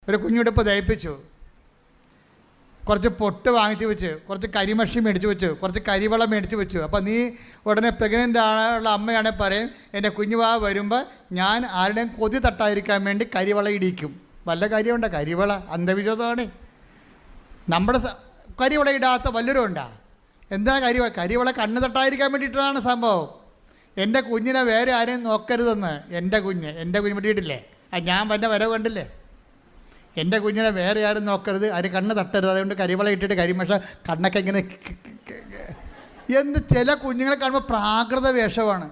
ഒരു കുഞ്ഞുടുപ്പ് തയ്പ്പിച്ചു, കുറച്ച് പൊട്ട് വാങ്ങിച്ച് വെച്ച്, കുറച്ച് കരിമഷി മേടിച്ച് വെച്ചു, കുറച്ച് കരിവളം മേടിച്ച് വെച്ചു. അപ്പോൾ നീ ഉടനെ പ്രഗ്നൻ്റ് ആണുള്ള അമ്മയാണെങ്കിൽ പറയും, എൻ്റെ കുഞ്ഞുവാ വരുമ്പോൾ ഞാൻ ആരുടെയും കൊതി തട്ടാതിരിക്കാൻ വേണ്ടി കരിവള ഇടിക്കും. വല്ല കാര്യമുണ്ടോ? കരിവള അന്ധവിശ്വാസമാണ്. നമ്മുടെ കരിവള ഇടാത്ത വല്ലവരും ഉണ്ടാ? എന്താ കരിവള കണ്ണ് തട്ടാതിരിക്കാൻ വേണ്ടിയിട്ടതാണ് സംഭവം. എൻ്റെ കുഞ്ഞിനെ വേറെ ആരെയും നോക്കരുതെന്ന്. എൻ്റെ കുഞ്ഞ് പറ്റിയിട്ടില്ലേ? ഞാൻ വന്ന വരവ് കണ്ടില്ലേ? എൻ്റെ കുഞ്ഞിനെ വേറെ ആരും നോക്കരുത്, ആരും കണ്ണ് തട്ടരുത്, അതുകൊണ്ട് കരിവള ഇട്ടിട്ട് കരിമഷ കണ്ണൊക്കെ ഇങ്ങനെ എന്ത്. ചില കുഞ്ഞുങ്ങളെ കാണുമ്പോൾ പ്രാകൃത വേഷമാണ്.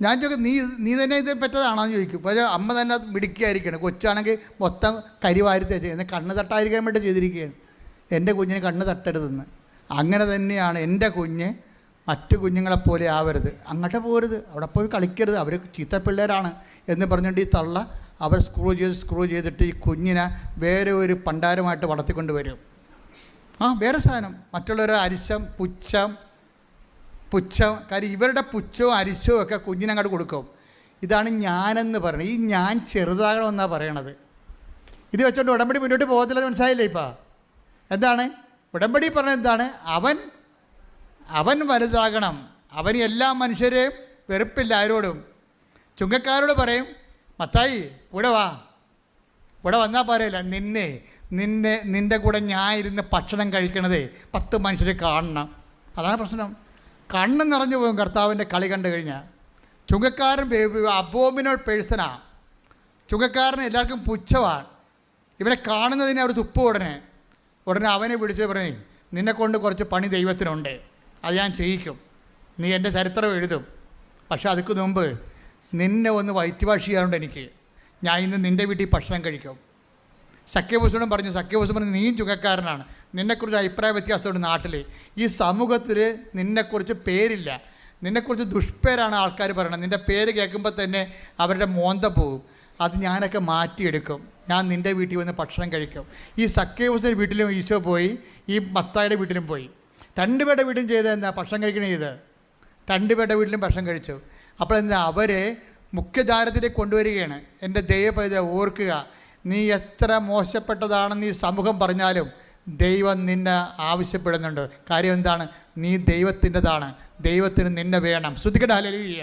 ഞാൻ ചോദിക്കും, നീ തന്നെ ഇത് പറ്റതാണോന്ന് ചോദിക്കും. പക്ഷേ അമ്മ തന്നെ അത് മിടുക്കിയായിരിക്കണം. കൊച്ചാണെങ്കിൽ മൊത്തം കരിവാരി തേച്ച് എന്നാൽ കണ്ണ് തട്ടാതിരിക്കാൻ വേണ്ടി ചെയ്തിരിക്കുകയാണ്. എൻ്റെ കുഞ്ഞിന് കണ്ണ് തട്ടരുതെന്ന്. അങ്ങനെ തന്നെയാണ് എൻ്റെ കുഞ്ഞ് മറ്റു കുഞ്ഞുങ്ങളെപ്പോലെ ആവരുത്, അങ്ങോട്ട് പോരുത്, അവിടെ പോയി കളിക്കരുത്, അവർ ചീത്ത പിള്ളേരാണ് എന്ന് പറഞ്ഞുകൊണ്ട് ഈ തള്ള അവർ സ്ക്രൂ ചെയ്തിട്ട് ഈ കുഞ്ഞിനെ വേറെ ഒരു പണ്ടാരമായിട്ട് വളർത്തിക്കൊണ്ട് വരും. വേറെ സാധനം, മറ്റുള്ളവരുടെ അരിശം പുച്ഛം. കാര്യം ഇവരുടെ പുച്ഛവും അരിശവും ഒക്കെ കുഞ്ഞിനങ്ങോട്ട് കൊടുക്കും. ഇതാണ് ഞാനെന്ന് പറയുന്നത്. ഈ ഞാൻ ചെറുതാകണമെന്നാണ് പറയണത്. ഇത് വെച്ചോണ്ട് ഉടമ്പടി മുന്നോട്ട് പോകത്തില്ല. മനസ്സിലായില്ലേ? ഇപ്പം എന്താണ് ഉടമ്പടി പറഞ്ഞത്? എന്താണ്? അവൻ വലുതാകണം. അവന് എല്ലാ മനുഷ്യരെയും വെറുപ്പില്ല ആരോടും. ചുങ്കക്കാരോട് പറയും, മത്തായി ഇവിടെ വന്നാൽ പറയില്ല, നിൻ്റെ കൂടെ ഞാൻ ഇരുന്ന് ഭക്ഷണം കഴിക്കണതേ 10 മനുഷ്യരെ കാണണം. അതാണ് പ്രശ്നം. കണ്ണ് നിറഞ്ഞു പോകും കർത്താവിൻ്റെ കളി കണ്ടു കഴിഞ്ഞാൽ. ചുങ്കക്കാരൻ അബോമിനൽ പേഴ്സണാണ്. ചുങ്കക്കാരന് എല്ലാവർക്കും പുച്ഛമാണ്. ഇവനെ കാണുന്നതിനെ അവർ തുപ്പും. ഉടനെ അവനെ വിളിച്ച് പറയും, നിന്നെക്കൊണ്ട് കുറച്ച് പണി ദൈവത്തിനുണ്ട്, അത് ഞാൻ ചെയ്യിക്കും, നീ എൻ്റെ ചരിത്രം എഴുതും. പക്ഷേ അതിക്ക് മുമ്പ് നിന്നെ ഒന്ന് വയറ്റ് വാഷ് ചെയ്യാറുണ്ട് എനിക്ക്. ഞാൻ ഇന്ന് നിൻ്റെ വീട്ടിൽ ഭക്ഷണം കഴിക്കും. സഖ്യഭൂഷണൻ പറഞ്ഞു, നീയും ചുങ്കക്കാരനാണ്, നിന്നെക്കുറിച്ച് അഭിപ്രായ വ്യത്യാസമുണ്ട് നാട്ടിൽ. ഈ സമൂഹത്തിൽ നിന്നെക്കുറിച്ച് പേരില്ല, നിന്നെക്കുറിച്ച് ദുഷ്പേരാണ് ആൾക്കാർ പറയണത്. നിൻ്റെ പേര് കേൾക്കുമ്പോൾ തന്നെ അവരുടെ മോന്ത പോവും. അത് ഞാനൊക്കെ മാറ്റിയെടുക്കും. ഞാൻ നിൻ്റെ വീട്ടിൽ വന്ന് ഭക്ഷണം കഴിക്കും. ഈ സഖ്യഭൂഷണൻ്റെ വീട്ടിലും ഈശോ പോയി, ഈ മത്തായിയുടെ വീട്ടിലും പോയി. 2 പേരുടെ വീട്ടിലും ചെയ്തത് എന്താ? ഭക്ഷണം കഴിക്കണേ ചെയ്ത് 2 പേരുടെ വീട്ടിലും ഭക്ഷണം കഴിച്ചു. അപ്പോൾ എന്താ? അവരെ മുഖ്യധാരത്തിലേക്ക് കൊണ്ടുവരികയാണ്. എൻ്റെ ദൈവപൈതലെ ഓർക്കുക, നീ എത്ര മോശപ്പെട്ടതാണെന്ന് ഈ സമൂഹം പറഞ്ഞാലും ദൈവം നിന്നെ ആവശ്യപ്പെടുന്നുണ്ട്. കാര്യം എന്താണ്? നീ ദൈവത്തിൻ്റെതാണ്, ദൈവത്തിന് നിന്നെ വേണം. ശ്രുതിക്കട്ടെ ഹല്ലേലൂയ.